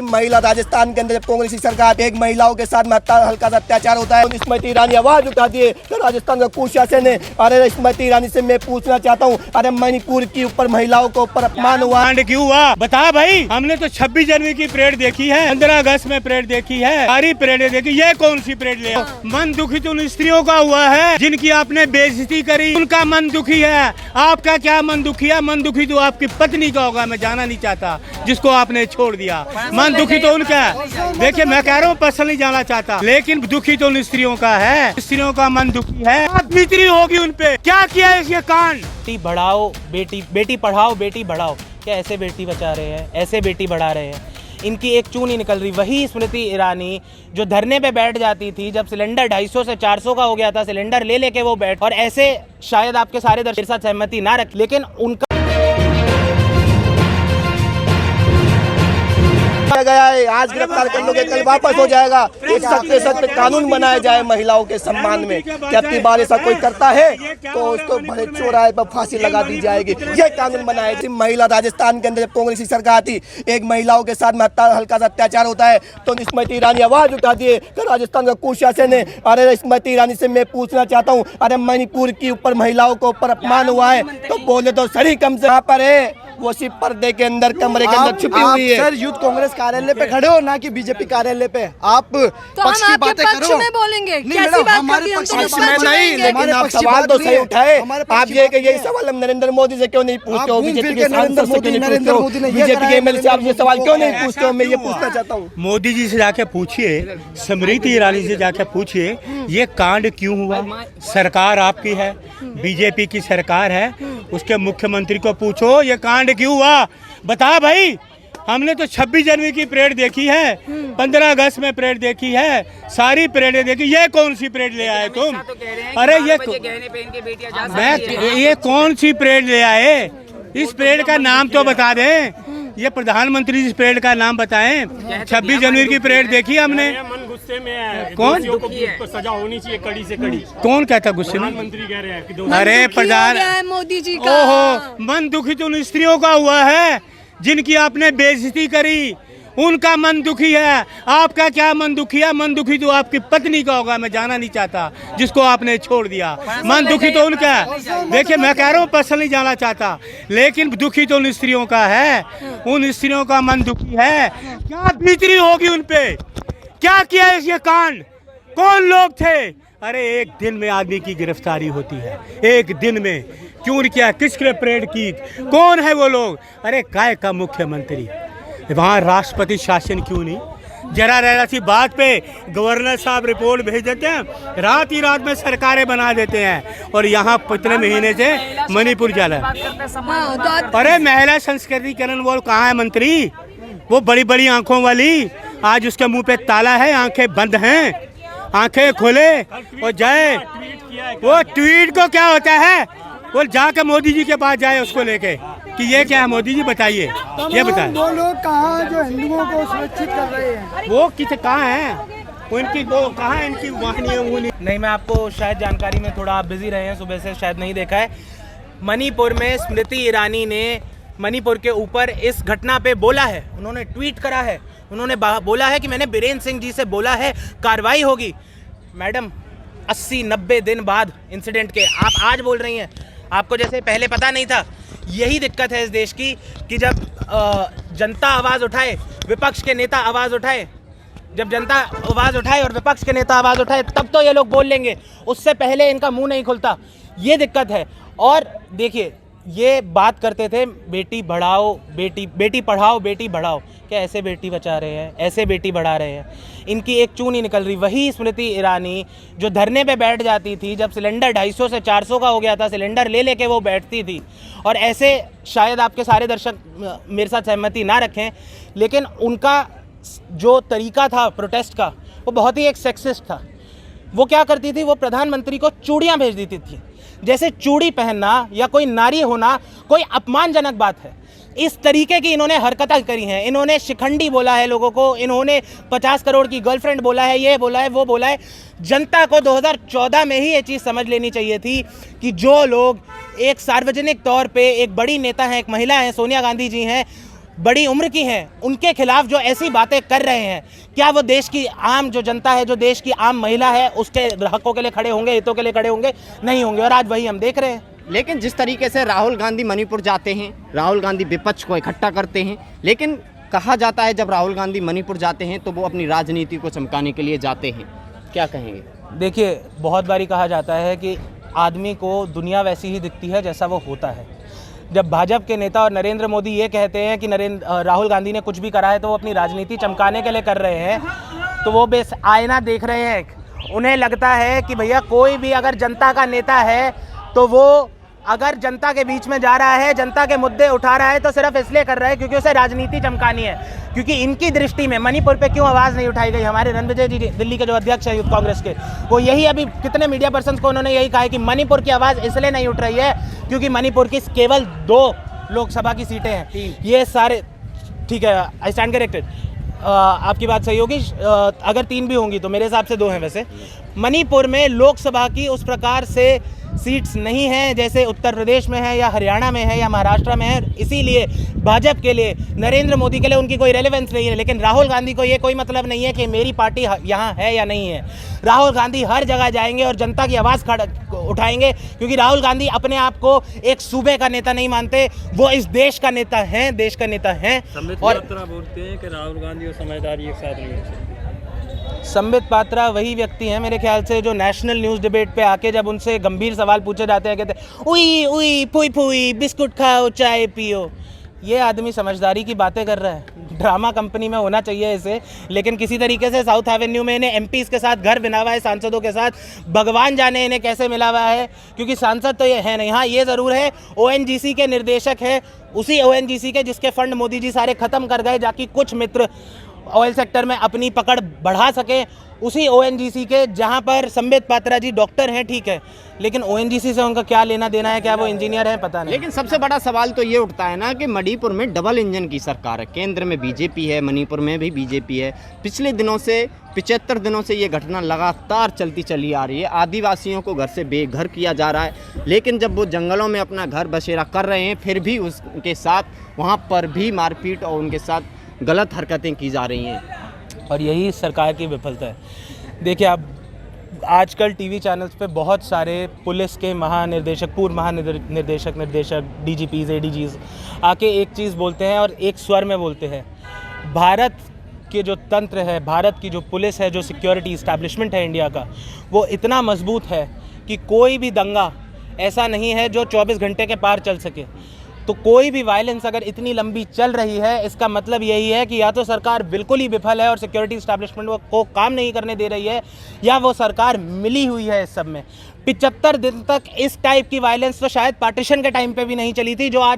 महिला राजस्थान के अंदर जब कांग्रेस की सरकार एक महिलाओं के साथ में हल्का सा अत्याचार होता है, स्मृति ईरानी आवाज उठाती है तो राजस्थान का कुशासन है। अरे स्मृति ईरानी से मैं पूछना चाहता हूँ, अरे मणिपुर के ऊपर महिलाओं को ऊपर अपमान हुआ, क्यों हुआ बता भाई। हमने तो 26 जनवरी की परेड देखी है, 15 अगस्त में परेड देखी है, सारी परेडें देखी, ये कौन सी परेड ले? मन दुखी तो उन स्त्रियों का हुआ है जिनकी आपने बेइज्जती करी, उनका मन दुखी है। आपका क्या मन दुखी है? मन दुखी तो आपकी पत्नी का होगा, मैं जाना नहीं चाहता, जिसको आपने छोड़ दिया। मन दुखी तो उनका है। देखिए मैं कह रहा हूँ पर्सनल नहीं जाना चाहता, लेकिन दुखी तो उन स्त्रियों का है, स्त्रियों का मन दुखी है। बीतरी होगी उन पे, क्या किया है ये कांड? बेटी बढ़ाओ बेटी पढ़ाओ बेटी बढ़ाओ, क्या ऐसे बेटी बचा रहे हैं, ऐसे बेटी बढ़ा रहे हैं। इनकी एक चून ही निकल रही। वही स्मृति ईरानी जो धरने पे बैठ जाती थी जब सिलेंडर 250 से 400 का हो गया था, सिलेंडर ले लेके वो बैठ, और ऐसे शायद आपके सारे दर्शक मेरे साथ सहमति ना रख, लेकिन उनका गया है, आज गिरफ्तार कर लोगे कल वापस हो जाएगा। एक सख्त से सख्त कानून बनाया जाए महिलाओं के सम्मान में, कि अब की बार ऐसा कोई करता है तो उसको बड़े चौराहे पर फांसी लगा दी जाएगी, ये कानून बनाए। महिला राजस्थान के अंदर जब कांग्रेस की सरकार थी एक महिलाओं के साथ में हल्का सा अत्याचार होता है तो स्मृति ईरानी आवाज उठाती है तो राजस्थान का कुशासन है। अरे स्मृति ईरानी से मैं पूछना चाहता हूँ, अरे मणिपुर के ऊपर महिलाओं को ऊपर अपमान हुआ है तो बोले तो सही कम से पर है, वो सिर्फ पर्दे के अंदर कमरे के अंदर छुपी हुई है। सर यूथ कांग्रेस कार्यालय पे खड़े हो ना कि बीजेपी कार्यालय पे, आप तो पक्ष की बातें करो। में बोलेंगे नहीं मैडम, हमारे पक्ष में नहीं, लेकिन आप सवाल तो सही उठाए। आप यही सवाल हम नरेंद्र मोदी से क्यों नहीं पूछते हो, बीजेपी के सांसद से क्यों नहीं पूछते हो, बीजेपी के एमएलए से आप ये सवाल क्यों नहीं पूछते हो? मैं ये पूछना चाहता हूँ। मोदी जी से जाके पूछिए, स्मृति ईरानी से जाके पूछिए ये कांड क्यों हुआ। सरकार आपकी है, बीजेपी की सरकार है, उसके मुख्यमंत्री को पूछो ये कांड क्यों हुआ, बता भाई। हमने तो 26 जनवरी की परेड देखी है, 15 अगस्त में परेड देखी है, सारी परेडें देखी, ये कौन सी परेड ले आए तुम? अरे ये कौन सी परेड ले आए? इस परेड का नाम तो बता दें, ये प्रधानमंत्री इस परेड का नाम बताएं। 26 जनवरी की परेड देखी हमने। मन गुस्से में है, कौन को सजा होनी चाहिए कड़ी से कड़ी। कौन कहता गुस्से में? प्रधानमंत्री कह रहे हैं। अरे प्रधान मोदी जी का ओहो, मन दुखी तो उन स्त्रियों का हुआ है जिनकी आपने बेइज्जती करी, उनका मन दुखी है। आपका क्या मन दुखी है? मन दुखी तो आपकी पत्नी का होगा, मैं जाना नहीं चाहता, जिसको आपने छोड़ दिया। मन दुखी तो उनका है। देखिए मैं कह रहा हूँ पर्सनल नहीं जाना चाहता, लेकिन दुखी तो उन स्त्रियों का है, उन स्त्रियों का मन दुखी है। क्या बीतरी होगी उन पे, क्या किया है ये कांड, कौन लोग थे? अरे एक दिन में आदमी की गिरफ्तारी होती है, एक दिन में। क्यों किया, किसने परेड की, कौन है वो लोग? अरे काय का मुख्यमंत्री, वहाँ राष्ट्रपति शासन क्यों नहीं? जरा जरा सी बात पे गवर्नर साहब रिपोर्ट भेज देते हैं, रात ही रात में सरकारें बना देते हैं, और यहाँ पिछले महीने से मणिपुर जाला। अरे महिला संस्कृतिकरण वो कहाँ है मंत्री? वो बड़ी बड़ी आंखों वाली, आज उसके मुंह पे ताला है, आंखें बंद हैं, आंखें खोले और जाए। वो ट्वीट को क्या होता है, वो जाकर मोदी जी के पास जाए उसको लेके कि ये क्या है मोदी जी बताइए, ये बताएं। वो लोग कहाँ जो हिंदुओं को सुरक्षित कर रहे हैं, वो किसे कहाँ हैं, उनकी वो कहाँ है, इनकी वाहनी वो नहीं, मैं आपको शायद जानकारी में थोड़ा आप बिजी रहे हैं, सुबह से शायद नहीं देखा है। मणिपुर में स्मृति ईरानी ने मणिपुर के ऊपर इस घटना पे बोला है, उन्होंने ट्वीट करा है, उन्होंने बोला है कि मैंने बीरेंद्र सिंह जी से बोला है कार्रवाई होगी। मैडम 80-90 दिन बाद इंसिडेंट के आप आज बोल रही हैं, आपको जैसे पहले पता नहीं था। यही दिक्कत है इस देश की कि जब जनता आवाज़ उठाए, विपक्ष के नेता आवाज़ उठाए, जब जनता आवाज़ उठाए और विपक्ष के नेता आवाज़ उठाए तब तो ये लोग बोल लेंगे, उससे पहले इनका मुंह नहीं खुलता, ये दिक्कत है। और देखिए ये बात करते थे बेटी बढ़ाओ बेटी पढ़ाओ बेटी बढ़ाओ, क्या ऐसे बेटी बचा रहे हैं, ऐसे बेटी बढ़ा रहे हैं। इनकी एक चून ही निकल रही। वही स्मृति ईरानी जो धरने पे बैठ जाती थी जब सिलेंडर 250 से 400 का हो गया था, सिलेंडर ले लेके वो बैठती थी, और ऐसे शायद आपके सारे दर्शक मेरे साथ सहमति ना रखें, लेकिन उनका जो तरीका था प्रोटेस्ट का वो बहुत ही एक सेक्सिस्ट था। वो क्या करती थी, वो प्रधानमंत्री को चूड़ियाँ भेज देती थी, जैसे चूड़ी पहनना या कोई नारी होना कोई अपमानजनक बात है। इस तरीके की इन्होंने हरकतें करी हैं। इन्होंने शिखंडी बोला है लोगों को, इन्होंने 50 करोड़ की गर्लफ्रेंड बोला है, ये बोला है, वो बोला है। जनता को 2014 में ही ये चीज़ समझ लेनी चाहिए थी कि जो लोग एक सार्वजनिक तौर पे एक बड़ी नेता हैं, एक महिला हैं, सोनिया गांधी जी हैं, बड़ी उम्र की हैं, उनके खिलाफ जो ऐसी बातें कर रहे हैं, क्या वो देश की आम जो जनता है, जो देश की आम महिला है, उसके हकों के लिए खड़े होंगे, हितों के लिए खड़े होंगे? नहीं होंगे। और आज वही हम देख रहे हैं। लेकिन जिस तरीके से राहुल गांधी मणिपुर जाते हैं, राहुल गांधी विपक्ष को इकट्ठा करते हैं, लेकिन कहा जाता है जब राहुल गांधी मणिपुर जाते हैं तो वो अपनी राजनीति को चमकाने के लिए जाते हैं, क्या कहेंगे? देखिए, बहुत बारी कहा जाता है कि आदमी को दुनिया वैसी ही दिखती है जैसा वो होता है। जब भाजपा के नेता और नरेंद्र मोदी ये कहते हैं कि राहुल गांधी ने कुछ भी करा है तो वो अपनी राजनीति चमकाने के लिए कर रहे हैं, तो वो बेस आईना देख रहे हैं। उन्हें लगता है कि भैया कोई भी अगर जनता का नेता है तो वो अगर जनता के बीच में जा रहा है, जनता के मुद्दे उठा रहा है, तो सिर्फ इसलिए कर रहा है क्योंकि उसे राजनीति चमकानी है। क्योंकि इनकी दृष्टि में मणिपुर पे क्यों आवाज़ नहीं उठाई गई? हमारे रणविजय जी, दिल्ली के जो अध्यक्ष हैं यूथ कांग्रेस के, वो यही अभी कितने मीडिया पर्सन को उन्होंने यही कहा है कि मणिपुर की आवाज़ इसलिए नहीं उठ रही है क्योंकि मणिपुर की केवल 2 लोकसभा की सीटें हैं। ये सारे ठीक है, आई स्टैंड करेक्टेड, आपकी बात सही होगी। अगर 3 भी होंगी तो मेरे हिसाब से 2 हैं। वैसे मणिपुर में लोकसभा की उस प्रकार से सीट्स नहीं हैं जैसे उत्तर प्रदेश में है या हरियाणा में है या महाराष्ट्र में है। इसीलिए भाजपा के लिए, नरेंद्र मोदी के लिए उनकी कोई रेलेवेंस नहीं है। लेकिन राहुल गांधी को ये कोई मतलब नहीं है कि मेरी पार्टी यहाँ है या नहीं है। राहुल गांधी हर जगह जाएंगे और जनता की आवाज़ उठाएंगे, क्योंकि राहुल गांधी अपने आप को एक सूबे का नेता नहीं मानते, वो इस देश का नेता हैं, देश का नेता हैं। और बोलते हैं कि राहुल गांधी और समझदारी एक साथ नहीं हो सकती। संबित पात्रा वही व्यक्ति हैं मेरे ख्याल से जो नेशनल न्यूज़ डिबेट पे आके जब उनसे गंभीर सवाल पूछे जाते हैं, कहते हैं उई उई पुई पुई, बिस्कुट खाओ, चाय पियो। ये आदमी समझदारी की बातें कर रहा है। ड्रामा कंपनी में होना चाहिए इसे, लेकिन किसी तरीके से साउथ एवेन्यू में इन्हें एमपीज़ के साथ घर बना हुआ है, सांसदों के साथ। भगवान जाने इन्हें कैसे मिला हुआ है, क्योंकि सांसद तो ये है नहीं। हाँ, ये ज़रूर है ONGC के निर्देशक है, उसी ONGC के जिसके फंड मोदी जी सारे ख़त्म कर गए जाकि कुछ मित्र ऑयल सेक्टर में अपनी पकड़ बढ़ा सके। उसी ONGC के जहां पर संबित पात्रा जी डॉक्टर हैं, ठीक है, लेकिन ONGC से उनका क्या लेना देना है? क्या वो इंजीनियर हैं? पता नहीं। लेकिन सबसे बड़ा सवाल तो ये उठता है ना कि मणिपुर में डबल इंजन की सरकार है, केंद्र में बीजेपी है, मणिपुर में भी बीजेपी है। पिछले दिनों से 75 दिनों से ये घटना लगातार चलती चली आ रही है। आदिवासियों को घर से बेघर किया जा रहा है, लेकिन जब वो जंगलों में अपना घर बसेरा कर रहे हैं फिर भी उसके साथ वहाँ पर भी मारपीट और उनके साथ गलत हरकतें की जा रही हैं। और यही सरकार की विफलता है। देखिए, आप आजकल टीवी चैनल्स पे बहुत सारे पुलिस के महानिर्देशक, पूर्व महानिर्देशक, DGPs, ADGs आके एक चीज़ बोलते हैं और एक स्वर में बोलते हैं। भारत के जो तंत्र है, भारत की जो पुलिस है, जो सिक्योरिटी इस्टेब्लिशमेंट है इंडिया का, वो इतना मजबूत है कि कोई भी दंगा ऐसा नहीं है जो 24 घंटे के पार चल सके। तो कोई भी वायलेंस अगर इतनी लंबी चल रही है, इसका मतलब यही है कि या तो सरकार बिल्कुल ही विफल है और सिक्योरिटी इस्टेब्लिशमेंट को काम नहीं करने दे रही है, या वो सरकार मिली हुई है इस सब में। 75 दिन तक इस टाइप की वायलेंस तो शायद पार्टीशन के टाइम पे भी नहीं चली थी, जो आज